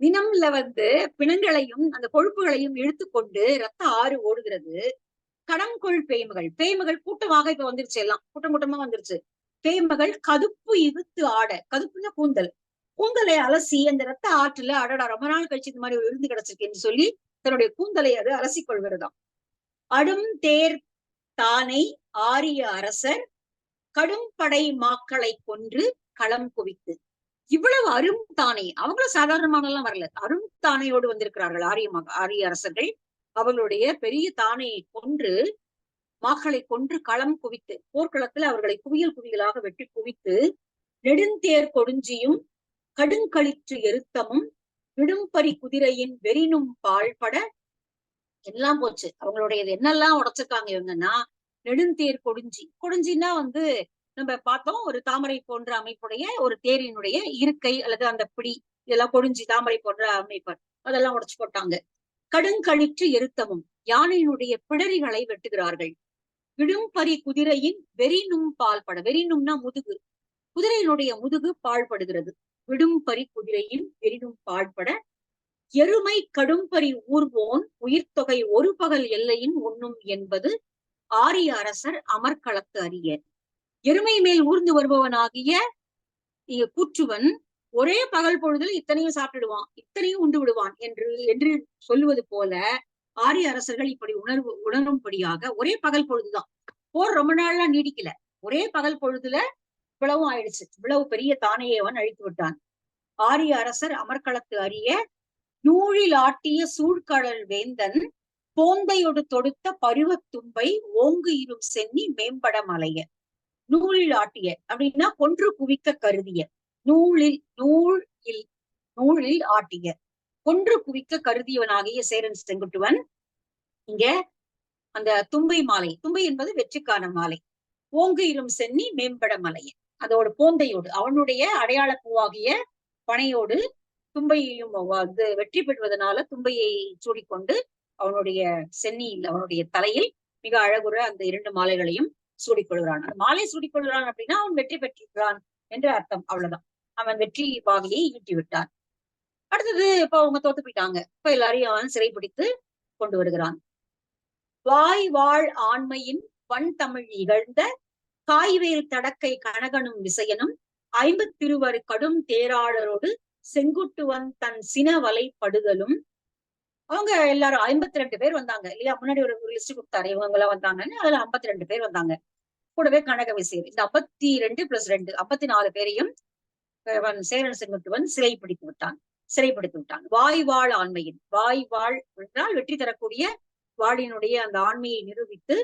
நினம்ல வந்து பிணங்களையும் அந்த கொழுப்புகளையும் இழுத்துக்கொண்டு ரத்த ஆறு ஓடுகிறது. கடம்கொள் பேய்மகள் கூட்டமாக இப்ப வந்துருச்சு, எல்லாம் கூட்டமா வந்துருச்சு. பேய்மகள் கதுப்பு இகுத்து ஆட. கதுப்புன்னா கூந்தல். கூந்தலை அலசி அந்த ரத்த ஆற்றுல அடடா ரொம்ப நாள் கழிச்சு இந்த மாதிரி ஒரு விருந்து கிடைச்சிருக்கேன்னு சொல்லி தன்னுடைய கூந்தலை அது அலசி கொள்கிறதாம். அடும் தேர் தானை ஆரிய அரசர் கடும் படை மாக்களை கொன்று களம் குவித்து. இவ்வளவு அரும் தானே, அவங்களும் சாதாரணமான எல்லாம் வரல, அரும் தானையோடு வந்திருக்கிறார்கள் ஆரிய அரசர்கள். அவர்களுடைய பெரிய தானையை கொன்று மாக்களை கொன்று களம் குவித்து, போர்க்களத்தில் அவர்களை குவியல் குவியலாக வெட்டி குவித்து, நெடுந்தேர் கொடுஞ்சியும் கடுங்களிற்று எருத்தமும் விடும்பரி குதிரையின் வெறினும் பாழ்பட எல்லாம் போச்சு. அவங்களுடைய என்னெல்லாம் உடைச்சிருக்காங்க இவங்கன்னா, நெடுந்தேர் கொடுஞ்சி, கொடுஞ்சின்னா வந்து நம்ம பார்த்தோம் ஒரு தாமரை போன்ற அமைப்புடைய ஒரு தேரினுடைய இருக்கை அல்லது அந்த பிடி, இதெல்லாம் கொடுஞ்சி தாமரை போன்ற அமைப்பு, அதெல்லாம் உடைச்சு போட்டாங்க. கடுங்களிற்று எருத்தமும், யானையினுடைய பிடரிகளை வெட்டுகிறார்கள். விடும்பரி குதிரையின் வெறினும் பால்பட, வெறினும்னா முதுகு, குதிரையினுடைய முதுகு பாழ்படுகிறது. விடும்பரி குதிரையின் வெறினும் பாழ்பட எருமை கடும்பரி ஊர்வோன் உயிர்த்தொகை ஒரு பகல் எல்லையின் உண்ணும் என்பது ஆரிய அரசர் அமர்க்களத்து அறிய. எருமை மேல் ஊர்ந்து வருபவனாகிய கூற்றுவன் ஒரே பகல் பொழுதில் இத்தனையும் சாப்பிடுவான், இத்தனையும் உண்டு விடுவான் என்று சொல்லுவது போல ஆரிய அரசர்கள் இப்படி உணரும்படியாக ஒரே பகல் பொழுதுதான், போர் ரொம்ப நாள்லாம் நீடிக்கல, ஒரே பகல் பொழுதுல இவ்வளவும் ஆயிடுச்சு. இவ்வளவு பெரிய தானையை அவன் அழித்து விட்டான். ஆரிய அரசர் அமர்க்களத்து அறிய நூழில் ஆட்டிய சூழ்கடல் வேந்தன் போந்தையொடு தொடுத்த பருவத் தும்பை ஓங்கு இரும் சென்னி மேம்பட மலைய. நூலில் ஆட்டிய அப்படின்னா கொன்று குவிக்க கருதிய, நூழில் ஆட்டிய கொன்று குவிக்க கருதியவனாகிய சேரன் செங்குட்டுவன் இங்க அந்த தும்பை மாலை, தும்பை என்பது வெற்றிக்கான மாலை, ஓங்கு இரும் சென்னி மேம்பட மலைய, அதோட போந்தையோடு அவனுடைய அடையாள பூவாகிய பனையோடு தும்பையையும் வெற்றி பெறுவதனால தும்பையை சூடிக்கொண்டு அவனுடைய சென்னியில் அவனுடைய தலையில் மிக அழகுற அந்த 2 மாலைகளையும் சூடிக்கொள்கிறான். அந்த மாலை சூடிக்கொள்கிறான் அப்படின்னா அவன் வெற்றி பெற்றிருக்கிறான் என்று அர்த்தம், அவ்வளவுதான். அவன் வெற்றி பாகையை ஈட்டி விட்டான். அடுத்தது இப்ப அவங்க தோத்து போயிட்டாங்க. இப்ப எல்லாரையும் அவன் சிறைப்பிடித்து கொண்டு வருகிறான். வாய் வாழ் ஆண்மையின் வன் தமிழ் இகழ்ந்த காய்வேல் தடக்கை கனகனும் விசயனும் 50 கடும் தேராளரோடு செங்குட்டுவன் தன் சினவலை படுதலும். அவங்க எல்லாரும் 52 பேர் வந்தாங்க இல்லையா, முன்னாடி ஒரு லிஸ்ட் கொடுத்தாரு இவங்க எல்லாம் வந்தாங்கன்னு, அதுல 52 பேர் வந்தாங்க. கூடவே கனக விசையர், இந்த 52 + 2 54 பேரையும் சேரன் செங்குட்டுவன் சிறைப்பிடித்து விட்டான். வாய் வாழ் ஆண்மையின், வாய் வாழ் என்றால் வெற்றி தரக்கூடிய வாளினுடைய அந்த ஆண்மையை நிரூபித்து,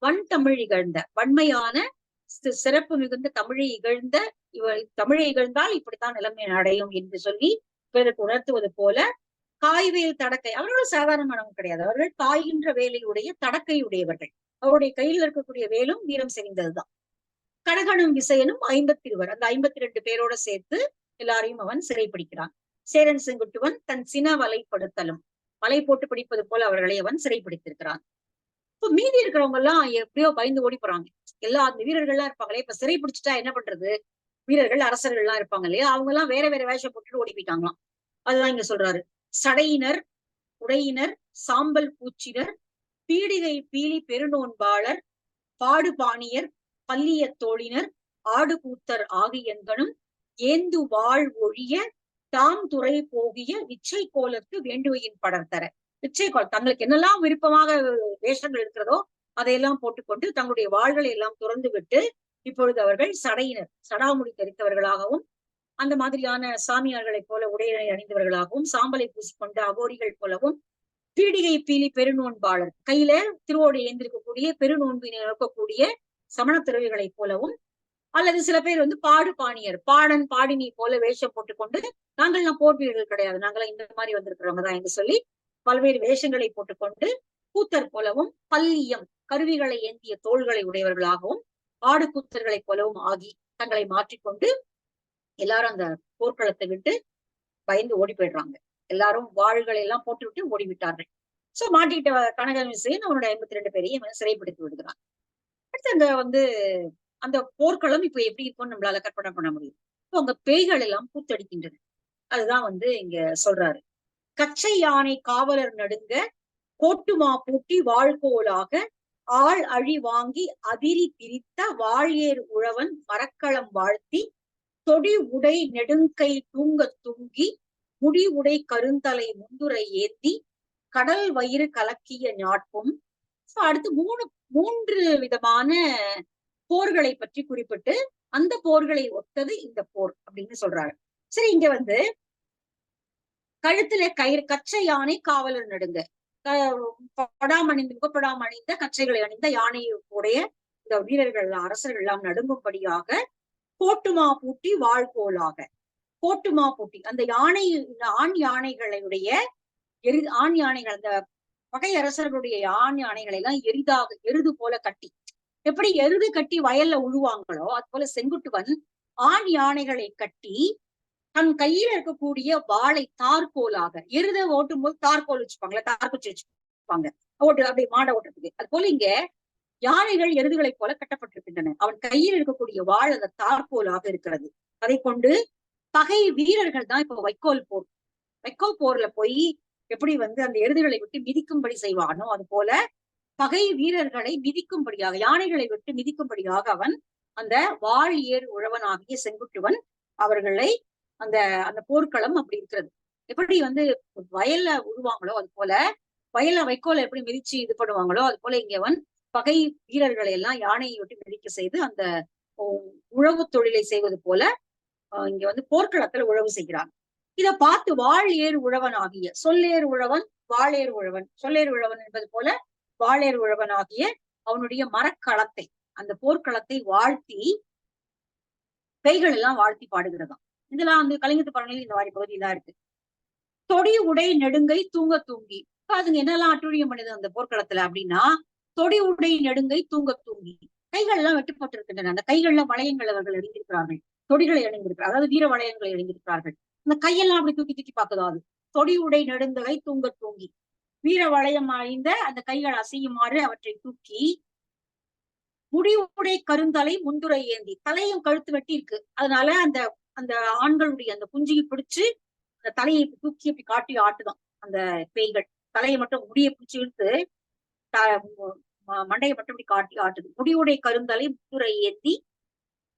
வன் தமிழ் இகழ்ந்த, வன்மையான சிறப்பு மிகுந்த தமிழை இகழ்ந்த, தமிழை இகழ்ந்தால் இப்படித்தான் நிலைமை அடையும் என்று சொல்லி பிறருக்கு உணர்த்துவது போல காய்வேல் தடக்கை, அவர்கள் சாதாரணமானவங்க கிடையாது, அவர்கள் காய்கின்ற வேலையுடைய தடக்கை உடையவர்கள், அவருடைய கையில் இருக்கக்கூடிய வேலும் வீரம் செறிந்ததுதான். கனகனும் விசயனும் 50 அந்த 52 பேரோட சேர்த்து எல்லாரையும் அவன் சிறைப்பிடிக்கிறான். சேரன் செங்குட்டுவன் தன் சின வலைப்படுத்தலும், வலை போட்டு பிடிப்பது போல அவர்களை அவன் சிறைப்பிடித்திருக்கிறான். இப்ப மீதி இருக்கிறவங்க எல்லாம் எப்படியோ பயந்து ஓடி போறாங்க. எல்லா அந்த வீரர்கள்லாம் இருப்பாங்களே, இப்ப சிறை பிடிச்சிட்டா என்ன பண்றது, வீரர்கள் அரசர்கள் எல்லாம் இருப்பாங்க இல்லையா, அவங்க எல்லாம் வேற வேற வேஷம் போட்டுட்டு ஓடி போயிட்டாங்களாம். அதுதான் இங்க சொல்றாரு. சடையினர், உடையினர், சாம்பல் பூச்சினர், பீடிகை பீலி பெருநோன்பாளர், பாடுபாணியர், பல்லிய தோழினர், ஆடு கூத்தர் ஆகியன்கனும் ஏந்து வாழ் ஒழிய தாம் துறை போகிய விச்சை கோலத்து வேண்டுவையின் படர்த்தர. விச்சை கோல், தங்களுக்கு என்னெல்லாம் விருப்பமாக வேஷங்கள் இருக்கிறதோ அதையெல்லாம் போட்டுக்கொண்டு தங்களுடைய வாள்களை எல்லாம் துறந்து விட்டு இப்பொழுது அவர்கள் சடையினர், சடாமுடி தரித்தவர்களாகவும் அந்த மாதிரியான சாமியார்களைப் போல உடையை அணிந்தவர்களாகவும் சாம்பலை பூசிக்கொண்ட அகோரிகள் போலவும், பீடிகை பீலி பெருநோன்பாளர், கையில திருவோடு ஏந்திருக்கக்கூடிய பெருநோன்பினை இருக்கக்கூடிய சமண துறவிகளைப் போலவும், அல்லது சில பேர் வந்து பாடுபாணியர், பாடன் பாடினி போல வேஷம் போட்டுக்கொண்டு, நாங்கள்லாம் போர் வீரர்கள் கிடையாது, நாங்களாம் இந்த மாதிரி வந்திருக்கிறவங்க தான் என்று சொல்லி பல்வேறு வேஷங்களை போட்டுக்கொண்டு, கூத்தர் போலவும், பல்லியம் கருவிகளை ஏந்திய தோள்களை உடையவர்களாகவும், ஆடு கூத்தர்களைப் போலவும் ஆகி தங்களை மாற்றிக்கொண்டு எல்லாரும் அந்த போர்க்களத்தை விட்டு பயந்து ஓடி போயிடுறாங்க. எல்லாரும் வாள்களை எல்லாம் போட்டு விட்டு ஓடிவிட்டார்கள். சோ மாட்டிக்கிட்ட கனக விசயன் அவனுடைய 52 பேரையும் சிறைப்பிடித்து விடுகிறான். அடுத்து அங்க வந்து அந்த போர்க்களம் இப்ப எப்படி இருக்கும்னு நம்மளால கற்பனை பண்ண முடியும். இப்போ அங்க பேய்கள் எல்லாம் கூத்தடிக்கின்றன. அதுதான் வந்து இங்க சொல்றாரு. கச்சை யானை காவலர் நடுங்க கோட்டுமா பூட்டி வாழ்கோலாக ஆள் அழி வாங்கி அதிரி பிரித்த வாழியேர் உழவன் மரக்களம் வாழ்த்தி தொடி உடை நெடுங்கை தூங்க தூங்கி முடி உடை கருந்தலை முந்துரை ஏந்தி கடல் வயிறு கலக்கிய ஞாட்பும். அடுத்து மூன்று விதமான போர்களை பற்றி குறிப்பிட்டு அந்த போர்களை ஒத்தது இந்த போர் அப்படின்னு சொல்றாங்க. சரி, இங்க வந்து கழுத்துல கயிறு கச்சை யானை காவலர் நடுங்க, முகப்படாம் அணிந்த கச்சைகளை அணிந்த யானையுடைய இந்த வீரர்கள் அரசர்கள் எல்லாம் நடுங்கும்படியாக கோட்டுமா பூட்டி வாழ்கோலாக. கோட்டுமா பூட்டி அந்த ஆண் யானைகளுடைய ஆண் யானைகள், அந்த பகை அரசர்களுடைய ஆண் யானைகளை எல்லாம் எருது போல கட்டி, எப்படி எருது கட்டி வயல்ல உழுவாங்களோ அது போல செங்குட்டுவன் ஆண் யானைகளை கட்டி தன் கையில இருக்கக்கூடிய வாளை தார்கோலாக, எருத ஓட்டும் போது தார்கோல் வச்சுப்பாங்களா, தார்குச்சி வச்சுப்பாங்க அப்படி மாட ஓட்டுறதுக்கு, அது போல இங்க யானைகள் எருதுகளை போல கட்டப்பட்டிருக்கின்றன. அவன் கையில் இருக்கக்கூடிய வாழ் அந்த தார்கோலாக இருக்கிறது. அதை கொண்டு பகை வீரர்கள் தான் இப்ப வைக்கோல் போர்ல போய் எப்படி வந்து அந்த எருதுகளை விட்டு மிதிக்கும்படி செய்வானோ அது போல பகை வீரர்களை மிதிக்கும்படியாக, யானைகளை விட்டு மிதிக்கும்படியாக அவன் அந்த வாள் ஏர் உழவனாகிய செங்குட்டுவன் அவர்களை அந்த அந்த போர்க்களம் அப்படி இருக்கிறது. எப்படி வந்து வயல்ல உழுவாங்களோ அது போல வயல்ல வைக்கோல எப்படி மிதிச்சு இது பண்ணுவாங்களோ அது போல இங்க அவன் பகை வீரர்களை எல்லாம் யானையை விட்டு மிதிக்க செய்து அந்த உழவு தொழிலை செய்வது போல இங்க வந்து போர்க்களத்துல உழவு செய்கிறான். இத பார்த்து வாள் ஏர் உழவன் ஆகிய சொல்லேர் உழவன் வாளேர் உழவன், சொல்லேர் உழவன் என்பது போல வாளேர் உழவன் ஆகிய அவனுடைய மரக்களத்தை, அந்த போர்க்களத்தை வாழ்த்தி கைகள் எல்லாம் வாழ்த்தி பாடுகிறதாம். இதெல்லாம் வந்து கலிங்கத்து பரணியில் இந்த மாதிரி பகுதியெல்லாம் இருக்கு. தொடி உடை நெடுங்கை தூங்க தூங்கி, அதுங்க என்னெல்லாம் அட்டுழியம் பண்ணுது அந்த போர்க்களத்துல அப்படின்னா, தொடி உடை நெடுங்கை தூங்க தூங்கி, கைகள் எல்லாம் வெட்டுப்பட்டிருக்கின்றன. அந்த கைகள்ல வளையங்கள் அவர்கள் அணிந்திருக்கிறார்கள், தொடிகளை அணிந்திருக்கிறார்கள், அதாவது வீர வளையங்களை அணிந்திருக்கிறார்கள். அந்த கையெல்லாம் அப்படி தூக்கி தூக்கி பார்க்குதோ அது தொடி உடை நெடுங்கை தூங்க தூங்கி, வீர வளையம் அணிந்த அந்த கைகள் அசையுமாறு அவற்றை தூக்கி, முடிவுடை கருந்தலை முந்துரை ஏந்தி, தலையும் கழுத்து வெட்டி இருக்கு, அதனால அந்த அந்த ஆண்களுடைய அந்த குஞ்சியை பிடிச்சு அந்த தலையை தூக்கி அப்படி காட்டி ஆட்டுதான் அந்த பேய்கள். தலையை மட்டும் முடியை பிடிச்சு இழுத்து மண்டையை மட்டும் இப்படி காட்டி ஆட்டுது. முடிவுடை கருந்தலை முந்துரை ஏந்தி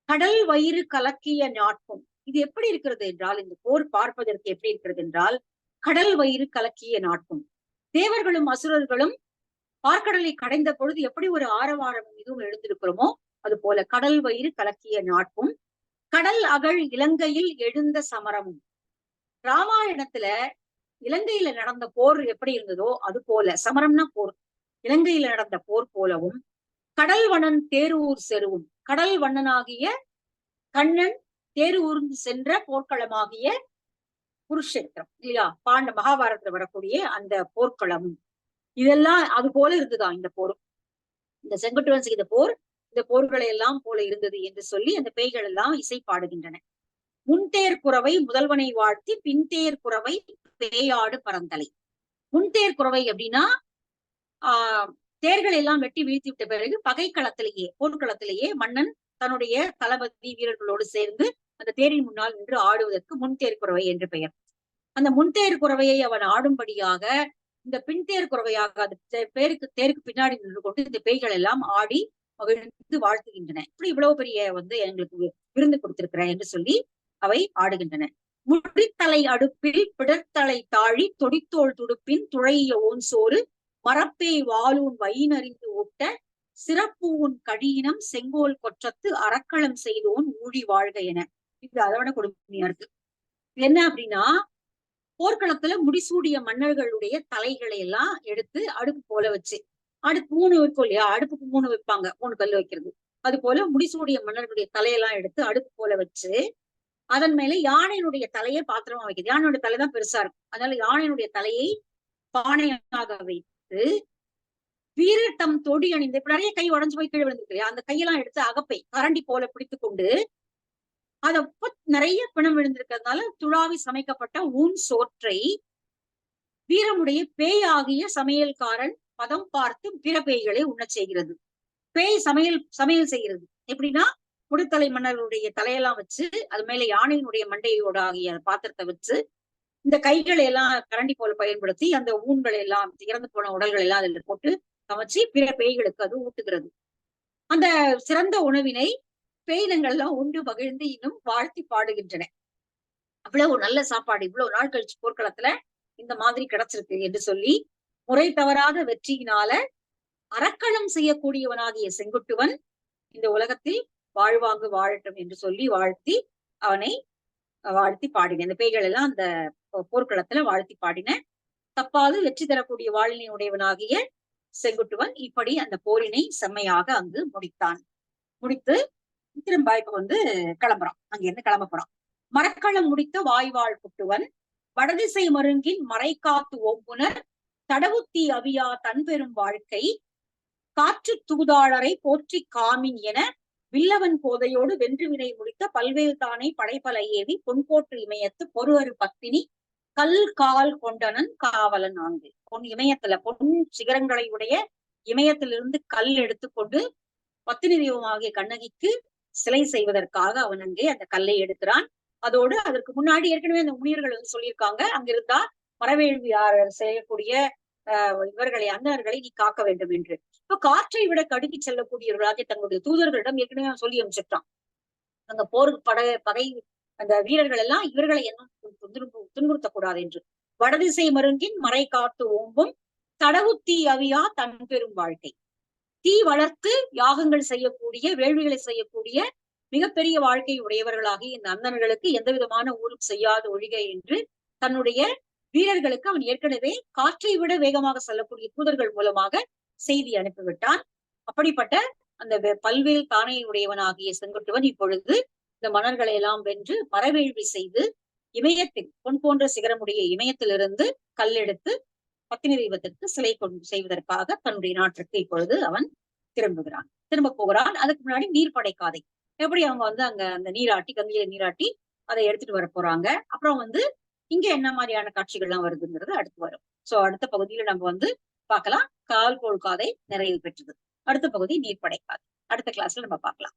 கடல் வயிறு கலக்கிய ஞாட்பும். இது எப்படி இருக்கிறது என்றால், இந்த போர் பார்ப்பதற்கு எப்படி இருக்கிறது என்றால், கடல் வயிறு கலக்கிய நாட்பும். தேவர்களும் அசுரர்களும் பார்க்கடலை கடைந்த பொழுது எப்படி ஒரு ஆரவாரம் இதுவும் எழுந்திருக்கிறோமோ அது போல கடல் வயிறு கலக்கிய நாட்பும் கடல் அகழ் இலங்கையில் எழுந்த சமரமும். ராமாயணத்துல இலங்கையில நடந்த போர் எப்படி இருந்ததோ அது போல, சமரம்னா போர், இலங்கையில நடந்த போர் போலவும் கடல் வண்ணன் தேரூர் செருவும், கடல் வண்ணனாகிய கண்ணன் தேரு ஊர்ந்து சென்ற போர்க்களமாகிய குருஷேத்திரம் இல்லையா, மகாபாரதத்துல வரக்கூடிய அந்த போர்க்களம், இதெல்லாம் அது போல இருந்துதான் இந்த போரும். இந்த செங்குட்டுவன் செய்த போர் இந்த போர்களை எல்லாம் போல இருந்தது என்று சொல்லி அந்த பேய்கள் எல்லாம் இசை பாடுகின்றன. முன்தேர் குறவை முதல்வனை வாழ்த்தி பின்தேர் குறவை பேயாடு பரந்தலை. முன்தேர் குறவை அப்படின்னா தேர்களை எல்லாம் வெட்டி வீழ்த்தி விட்ட பிறகு பகைக்களத்திலேயே போர்க்களத்திலேயே மன்னன் தன்னுடைய தளபதி வீரர்களோடு சேர்ந்து அந்த தேரின் முன்னால் நின்று ஆடுவதற்கு முன்தேர் குறவை என்று பெயர். அந்த முன்தேர் குறவையை அவன் ஆடும்படியாக இந்த பின்தேர் குறவையாக அந்த தேருக்கு பின்னாடி நின்று கொண்டு இந்த பேய்கள் எல்லாம் ஆடி மகிழ்ந்து வாழ்த்துகின்றன. இப்படி இவ்வளவு பெரிய வந்து எங்களுக்கு விருந்து கொடுத்திருக்கிறேன் என்று சொல்லி அவை ஆடுகின்றன. முடித்தலை அடுப்பில் பிடர்த்தலை தாழி தொடித்தோள் துடுப்பின் துழைய ஓன் சோறு மரப்பே வாளூன் வயினறிந்து ஊட்ட சிறப்பூன் கடியினம் செங்கோல் கொற்றத்து அறக்களம் செய்தோன் ஊழி வாழ்க என. இது அதோட கொடுமையா இருக்கு. என்ன அப்படின்னா, போர்க்களத்துல முடிசூடிய மன்னர்களுடைய தலைகளை எல்லாம் எடுத்து அடுப்பு போல வச்சு, அடுப்பு 3 வைக்கும் இல்லையா, அடுப்புக்கு 3 வைப்பாங்க, 3 கல் வைக்கிறது, அது போல முடிசூடிய மன்னர்களுடைய தலையெல்லாம் எடுத்து அடுப்பு போல வச்சு அதன் மேல யானையினுடைய தலையை பாத்திரமா வைக்கிறது. யானையுடைய தலைதான் பெருசா இருக்கும், அதனால யானையினுடைய தலையை பானையாக வைத்து வீரர் தம் தொடி அணிந்து, இப்ப நிறைய கை உடஞ்சு போய் கீழே விழுந்துருக்கு இல்லையா, அந்த கையெல்லாம் எடுத்து அகப்பை கரண்டி போல பிடித்து கொண்டு அத நிறைய பிணம் விழுந்திருக்கிறதுனால துழாவி சமைக்கப்பட்ட ஊன் சோற்றை வீரமுடைய பேய் ஆகிய சமையல்காரன் பதம் பார்த்து பிற பேய்களை உண்ணச் செய்கிறது. பேய் சமையல் செய்கிறது எப்படின்னா, முடித்தலை மன்னர்களுடைய தலையெல்லாம் வச்சு அது மேல யானையினுடைய மண்டையோட ஆகிய பாத்திரத்தை வச்சு இந்த கைகளை எல்லாம் கரண்டி போல பயன்படுத்தி அந்த ஊன்களை எல்லாம் இறந்து போன உடல்கள் எல்லாம் அதுல போட்டு சமைச்சு பிற பேய்களுக்கு அது ஊட்டுகிறது. அந்த சிறந்த உணவினை பேயினங்கள் எல்லாம் உண்டு மகிழ்ந்து இன்னும் வாழ்த்தி பாடுகின்றன. அவ்வளவு நல்ல சாப்பாடு இவ்வளவு நாள் கழிச்சு போர்க்களத்துல இந்த மாதிரி கிடைச்சிருக்கு என்று சொல்லி முறை தவறாத வெற்றியினால அறக்களம் செய்யக்கூடியவனாகிய செங்குட்டுவன் இந்த உலகத்தில் வாழ்வாங்கு வாழட்டும் என்று சொல்லி வாழ்த்தி அவனை வாழ்த்தி பாடின. இந்த பேய்கள் எல்லாம் அந்த போர்க்களத்துல வாழ்த்தி பாடின. தப்பாது வெற்றி தரக்கூடிய வாழினை உடையவனாகிய செங்குட்டுவன் இப்படி அந்த போரினை செம்மையாக அங்கு முடித்தான். முடித்து திரும்ப இப்ப வந்து கிளம்புறான். அங்கிருந்து கிளம்ப போறான். மரக்களம் முடித்த வாய்வாழ் குட்டுவன் வடதிசை மருங்கின் மறை காத்து ஓம்புனர் தடவுத்தி அவியா தன் பெரும் வாழ்க்கை காற்று தூதாளரை போற்றி காமின் என வில்லவன் போதையோடு வென்றுவினை முடித்த பல்வேறு தானே படைப்பல ஏவி பொன்போற்று இமயத்து பொறுவரு பத்தினி கல் கால் கொண்டனன் காவலன் ஆங்கு. இமயத்துல பொன் சிகரங்களை உடைய இமயத்திலிருந்து கல் எடுத்துக்கொண்டு பத்தினி தெய்வமாகிய கண்ணகிக்கு சிலை செய்வதற்காக அவன் அங்கே அந்த கல்லை எடுக்கிறான். அதோடு அதற்கு முன்னாடி ஏற்கனவே அந்த முனிவர்கள் வந்து சொல்லியிருக்காங்க, அங்கிருந்தா மரவேள்வி செய்யக்கூடிய இவர்களை அந்தனர்களை நீ காக்க வேண்டும் என்று. இப்ப காற்றை விட கடுக்கி செல்லக்கூடியவர்களாக தங்களுடைய தூதர்களிடம் ஏற்கனவே சொல்லி அமைச்சிட்டான். அங்க பகை அந்த வீரர்கள் எல்லாம் இவர்களை என்ன துன்புறுத்தக்கூடாது என்று. வடதிசை மருங்கின் மறை காத்து ஓம்பும் தடவுத்தி அவியா தன் பெரும் வாழ்க்கை. தீ வளர்த்து யாகங்கள் செய்யக்கூடிய வேள்விகளை செய்யக்கூடிய மிகப்பெரிய வாழ்க்கை உடையவர்களாகி இந்த அந்தனர்களுக்கு எந்த விதமான ஊரும் செய்யாத ஒழிக என்று தன்னுடைய வீரர்களுக்கு அவன் ஏற்கனவே காற்றை விட வேகமாக செல்லக்கூடிய தூதர்கள் மூலமாக செய்தி அனுப்பிவிட்டான். அப்படிப்பட்ட அந்த பல்வேறு தானே உடையவனாகிய செங்குட்டுவன் இப்பொழுது இந்த மன்னர்களை எல்லாம் வென்று மரவேள்வி செய்து இமயத்தில் பொன் போன்ற சிகரமுடைய இமயத்திலிருந்து கல்லெடுத்து பத்தினி தெய்வத்திற்கு சிலை செய்வதற்காக தன்னுடைய நாட்டிற்கு இப்பொழுது அவன் திரும்ப போகிறான். அதுக்கு முன்னாடி நீர் படைக்காதை எப்படி அவங்க வந்து அங்க அந்த நீராட்டி கங்கையில நீராட்டி அதை எடுத்துட்டு வர போறாங்க. அப்புறம் வந்து இங்க என்ன மாதிரியான காட்சிகள் எல்லாம் வருதுங்கிறது அடுத்து வரும். சோ அடுத்த பகுதியில நம்ம வந்து பார்க்கலாம். கால் கோள் காதை நிறைவு பெற்றது. அடுத்த பகுதி நீர் படைக்காதை. அடுத்த கிளாஸ்ல நம்ம பார்க்கலாம்.